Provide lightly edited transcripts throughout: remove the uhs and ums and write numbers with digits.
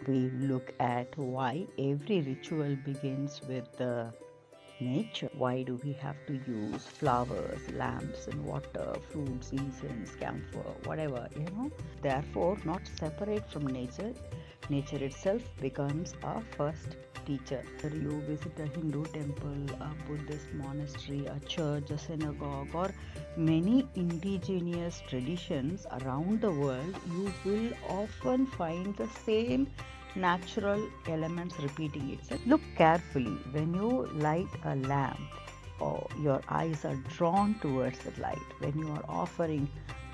we look at why every ritual begins with the nature. Why do we have to use flowers, lamps, and water, fruits, incense, camphor, whatever? Therefore, not separate from nature. Nature itself becomes our first teacher. Whether you visit a Hindu temple, a Buddhist monastery, a church, a synagogue, or many indigenous traditions around the world, you will often find the same natural elements repeating itself. Look carefully. When you light a lamp, or your eyes are drawn towards the light. When you are offering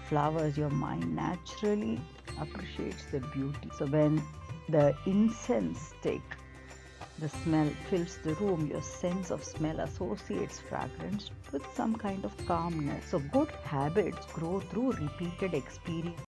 flowers, your mind naturally appreciates the beauty. So when the incense stick, the smell fills the room, your sense of smell associates fragrance with some kind of calmness. So good habits grow through repeated experience.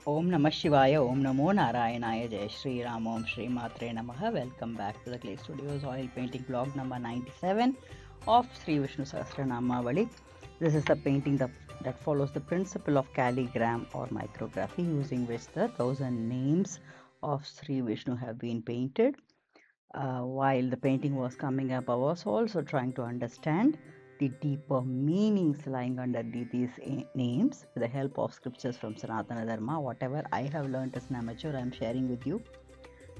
Om Namah Shivaya, Om Namo Narayanaya, Jai Shri Ram, Om Shri Matre Namaha. Welcome back to the Clay Studios oil painting vlog number 97 of Sri Vishnu Sahasranamavali. This is the painting that follows the principle of calligram or micrography, using which the 1000 names of Sri Vishnu have been painted. While the painting was coming up, I was also trying to understand the deeper meanings lying under these names with the help of scriptures from Sanatana Dharma. Whatever I have learned as an amateur, I am sharing with you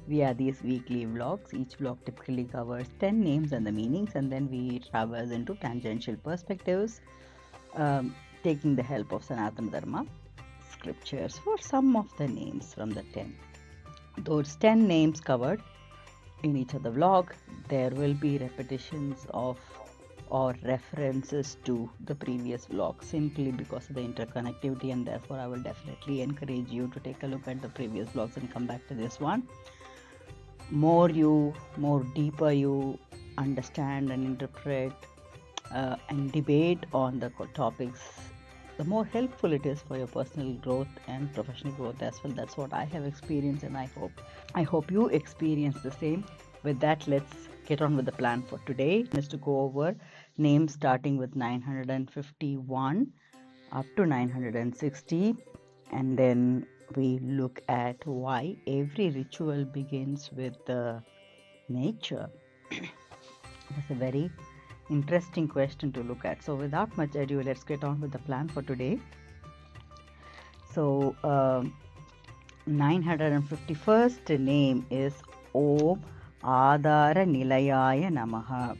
via these weekly vlogs. Each vlog typically covers 10 names and the meanings, and then we traverse into tangential perspectives, taking the help of Sanatana Dharma scriptures for some of the names from the 10. Those 10 names covered in each of the vlog, there will be repetitions of or references to the previous vlog, simply because of the interconnectivity, and therefore I will definitely encourage you to take a look at the previous vlogs and come back to this one. More deeper you understand and interpret and debate on the topics, the more helpful it is for your personal growth and professional growth as well. That's what I have experienced, and I hope you experience the same. With that, let's get on with the plan for today. Is to go over names starting with 951 up to 960, and then we look at why every ritual begins with the nature. That's a very interesting question to look at. So without much ado, let's get on with the plan for today. So 951st name is Om Ādhāranilayāya Namaha,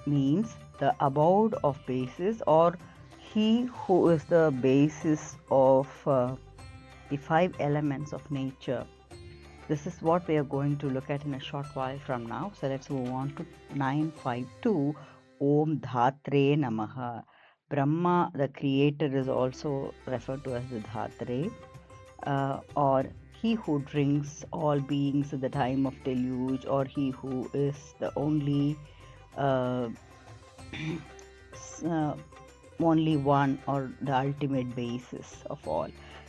means the abode of basis, or he who is the basis of the 5 elements of nature. This is what we are going to look at in a short while from now. So let's move on to 952. Om Dhatre Namaha. Brahma, the creator, is also referred to as the Dhatre, or he who drinks all beings at the time of deluge, or he who is the only only one, or the ultimate basis of all,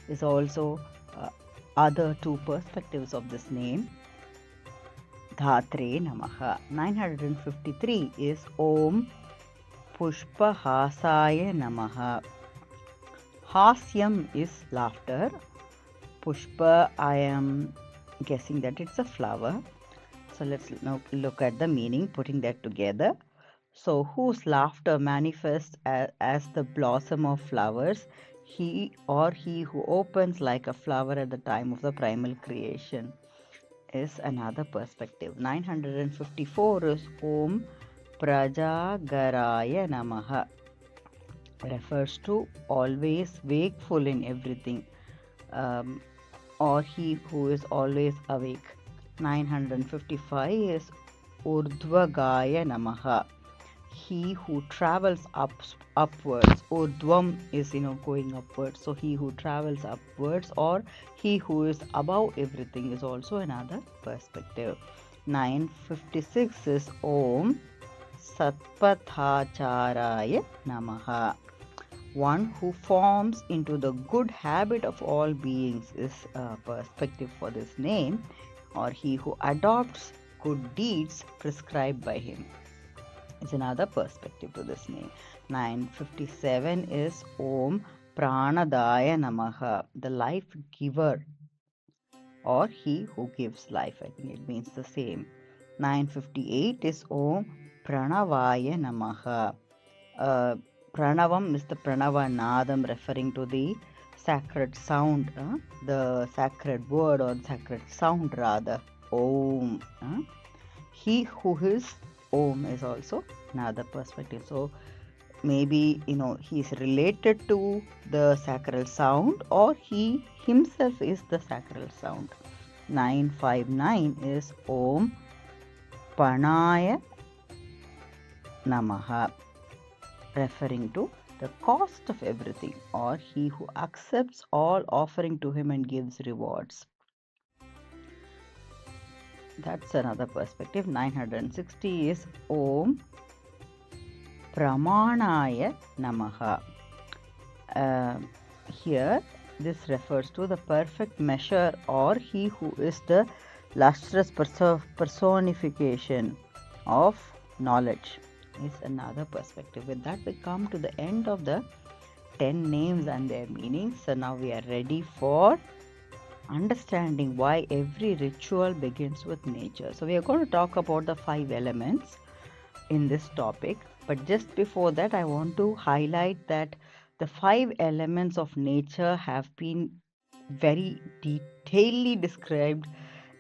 is also other 2 perspectives of this name, Dhatre Namaha. 953 is Om Pushpahāsāya Namaha. Hasyam is laughter. Pushpa, I am guessing that it's a flower. So let's now look at the meaning, putting that together. So whose laughter manifests as the blossom of flowers, he who opens like a flower at the time of the primal creation, is another perspective. 954 is Om Prajagaraya Namaha. Refers to always wakeful in everything, or he who is always awake. 955 is Urdhvagaya Namaha. He who travels upwards. Urdhvam is going upwards. So he who travels upwards, or he who is above everything, is also another perspective. 956 is Om Satpathācārāya Namaha. One who forms into the good habit of all beings is a perspective for this name. or he who adopts good deeds prescribed by him. It's another perspective to this name. 957 is Om Pranadaya Namaha, the life giver, or he who gives life. I think it means the same. 958 is Om Pranavaya Namaha. Pranavam is the Pranava Nadam, referring to the sacred sound, the sacred word or sacred sound rather. Om. He who is Om is also another perspective. So maybe he is related to the sacral sound, or he himself is the sacral sound. 959 is Om Panaya Namaha, referring to the cost of everything, or he who accepts all offering to him and gives rewards. That's another perspective. 960 is Om Pramanaya Namaha. Here this refers to the perfect measure, or he who is the lustrous personification of knowledge, is another perspective. With that, we come to the end of the 10 names and their meanings. So now we are ready for understanding why every ritual begins with nature. So we are going to talk about the 5 elements in this topic, but just before that I want to highlight that the 5 elements of nature have been very detailedly described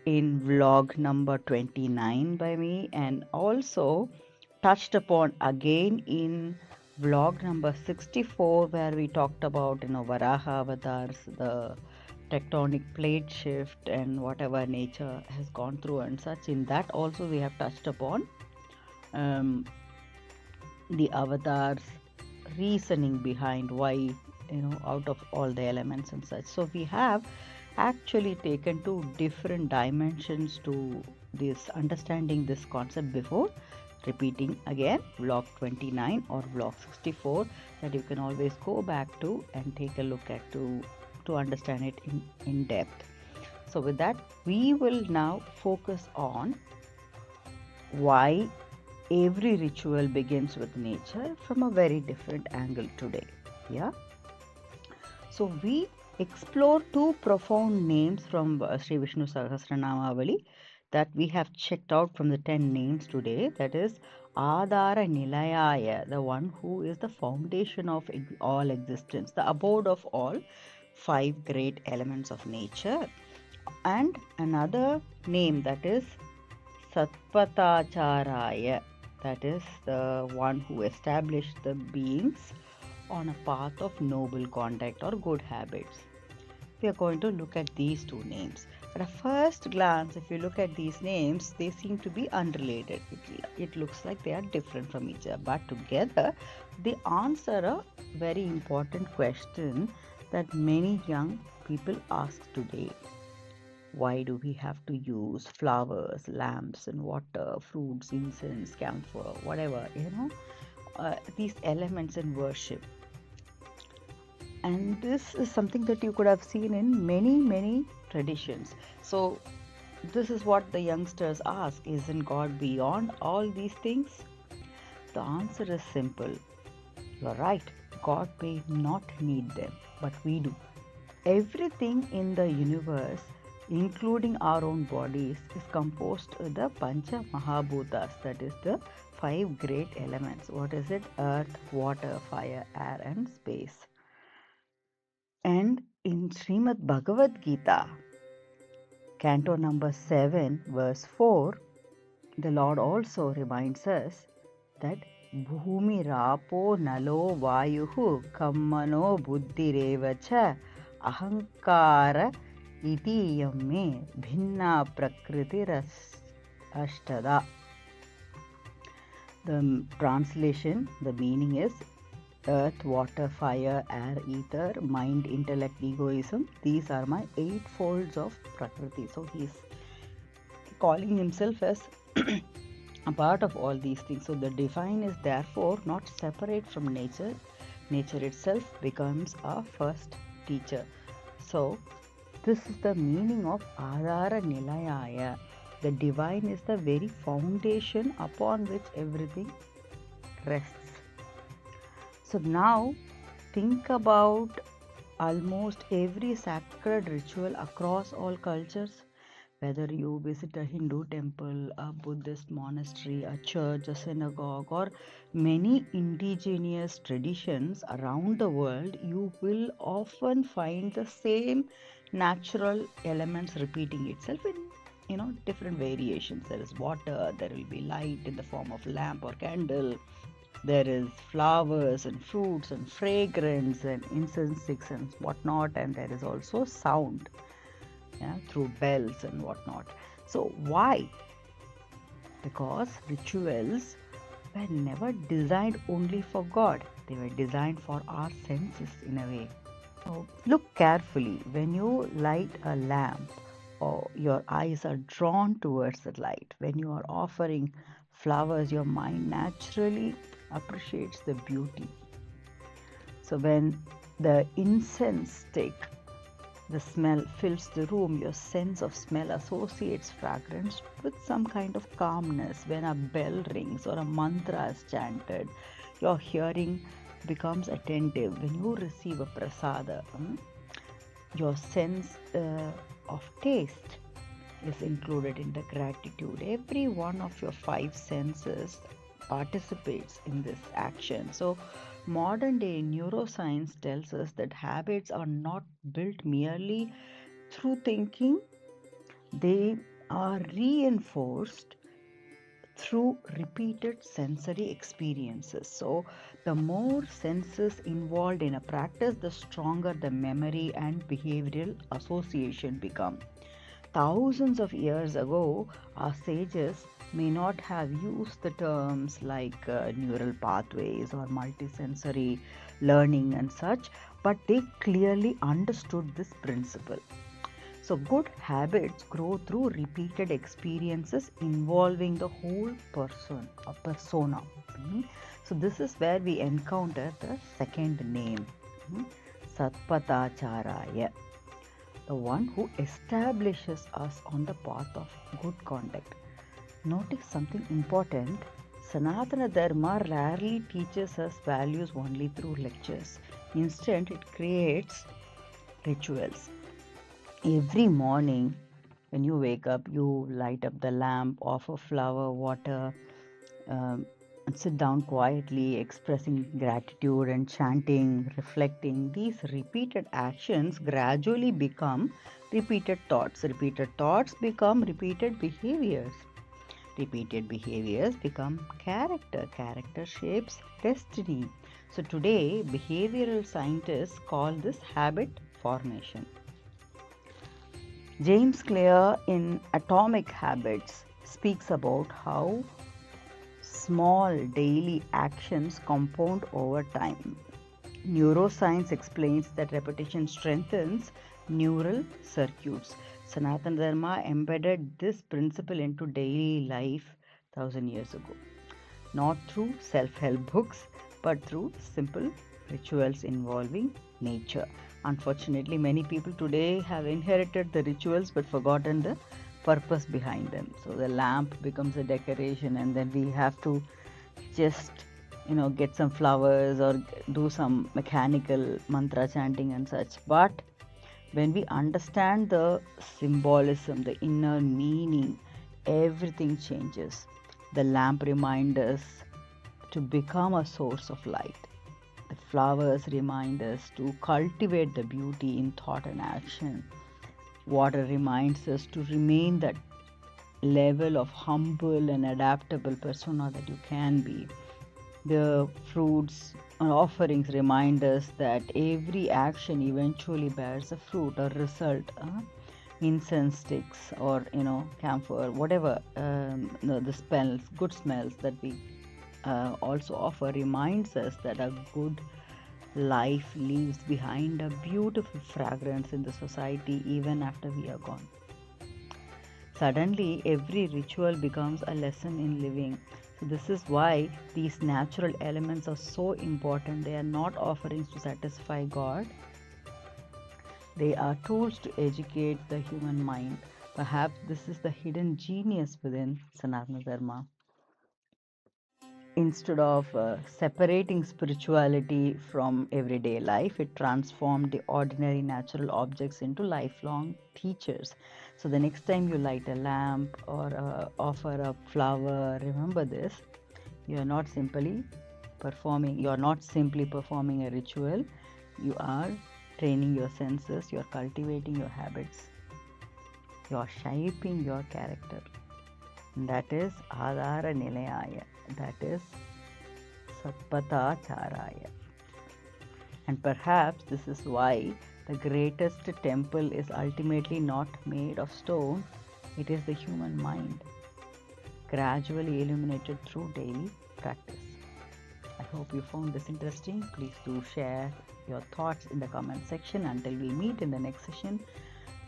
in vlog number 29 by me, and also touched upon again in vlog number 64, where we talked about Varaha avatars, the tectonic plate shift and whatever nature has gone through and such. In that also we have touched upon the avatars reasoning behind why out of all the elements and such. So we have actually taken 2 different dimensions to this understanding this concept before repeating again vlog 29 or vlog 64, that you can always go back to and take a look at to understand it in depth. So with that, we will now focus on why every ritual begins with nature from a very different angle today. Yeah. So we explore 2 profound names from Sri Vishnu Sahasranamavali that we have checked out from the 10 names today. That is Ādhāranilayāya, the one who is the foundation of all existence, the abode of all 5 great elements of nature. And another name, that is Satpathācārāya, that is the one who established the beings on a path of noble conduct or good habits. We are going to look at these 2 names. At a first glance, if you look at these names, they seem to be unrelated. It looks like they are different from each other, but together they answer a very important question that many young people ask today. Why do we have to use flowers, lamps and water, fruits, incense, camphor, whatever, these elements in worship? And this is something that you could have seen in many traditions. So this is what the youngsters ask: isn't God beyond all these things? The answer is simple. You're right, God may not need them, but we do. Everything in the universe, including our own bodies, is composed of the Pañca Mahābhūtas, that is the 5 great elements. What is it? Earth, water, fire, air and space. And in Shrimad Bhagavad Gita, Canto number 7, verse 4, the Lord also reminds us that Bhumi Rapo Nalo Vayuhu Kammano Buddhirevacha Ahankara Iti Yamme Bhinna Prakriti Ashtada. The translation, the meaning is earth, water, fire, air, ether, mind, intellect, egoism. These are my 8 folds of Prakriti. So he is calling himself as a part of all these things. So the divine is therefore not separate from nature. Nature itself becomes our first teacher. So This is the meaning of Ādhāranilayāya. The divine is the very foundation upon which everything rests. So now think about almost every sacred ritual across all cultures. Whether you visit a Hindu temple, a Buddhist monastery, a church, a synagogue, or many indigenous traditions around the world, you will often find the same natural elements repeating itself in different variations. There is water, there will be light in the form of lamp or candle, there is flowers and fruits and fragrance and incense sticks and whatnot, and there is also sound. Through bells and whatnot. So why? Because rituals were never designed only for God. They were designed for our senses in a way. So look carefully. When you light a lamp, or your eyes are drawn towards the light. When you are offering flowers, your mind naturally appreciates the beauty. So when the incense stick, the smell fills the room, your sense of smell associates fragrance with some kind of calmness. When a bell rings or a mantra is chanted, your hearing becomes attentive. When you receive a prasada, your sense of taste is included in the gratitude. Every one of your 5 senses participates in this action. So modern day neuroscience tells us that habits are not built merely through thinking, they are reinforced through repeated sensory experiences. So the more senses involved in a practice, the stronger the memory and behavioral association become. Thousands of years ago, our sages may not have used the terms like neural pathways or multisensory learning and such, but they clearly understood this principle. So good habits grow through repeated experiences involving the whole person or persona. So this is where we encounter the second name, Satpathācārāya, the one who establishes us on the path of good conduct. Notice something important. Sanatana Dharma rarely teaches us values only through lectures. Instead, it creates rituals. Every morning when you wake up, you light up the lamp, offer flower, water, and sit down quietly, expressing gratitude and chanting, reflecting. These repeated actions gradually become repeated thoughts. Repeated thoughts become repeated behaviors. Repeated behaviors become character. Character shapes destiny. So today, behavioral scientists call this habit formation. James Clear in Atomic Habits speaks about how small daily actions compound over time. Neuroscience explains that repetition strengthens neural circuits. Sanatana Dharma embedded this principle into daily life 1000 years ago, not through self-help books, but through simple rituals involving nature. Unfortunately, many people today have inherited the rituals but forgotten the purpose behind them. So the lamp becomes a decoration, and then we have to just get some flowers or do some mechanical mantra chanting and such. But when we understand the symbolism, the inner meaning, everything changes. The lamp reminds us to become a source of light. The flowers remind us to cultivate the beauty in thought and action. Water reminds us to remain that level of humble and adaptable persona that you can be. The fruits and offerings remind us that every action eventually bears a fruit or result. Incense sticks or camphor, whatever the smells, good smells that we also offer reminds us that a good life leaves behind a beautiful fragrance in the society even after we are gone. Suddenly, every ritual becomes a lesson in living. So this is why these natural elements are so important. They are not offerings to satisfy God. They are tools to educate the human mind. Perhaps this is the hidden genius within Sanatana Dharma. Instead of separating spirituality from everyday life, it transformed the ordinary natural objects into lifelong teachers. So the next time you light a lamp or offer a flower, remember this: you are not simply performing a ritual. You are training your senses, you are cultivating your habits, you are shaping your character. And that is Ādhāranilayāya, that is Satpathācārāya. And perhaps this is why the greatest temple is ultimately not made of stone, it is the human mind, gradually illuminated through daily practice. I hope you found this interesting. Please do share your thoughts in the comment section. Until we meet in the next session,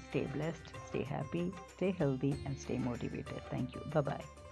stay blessed, stay happy, stay healthy, and stay motivated. Thank you. Bye-bye.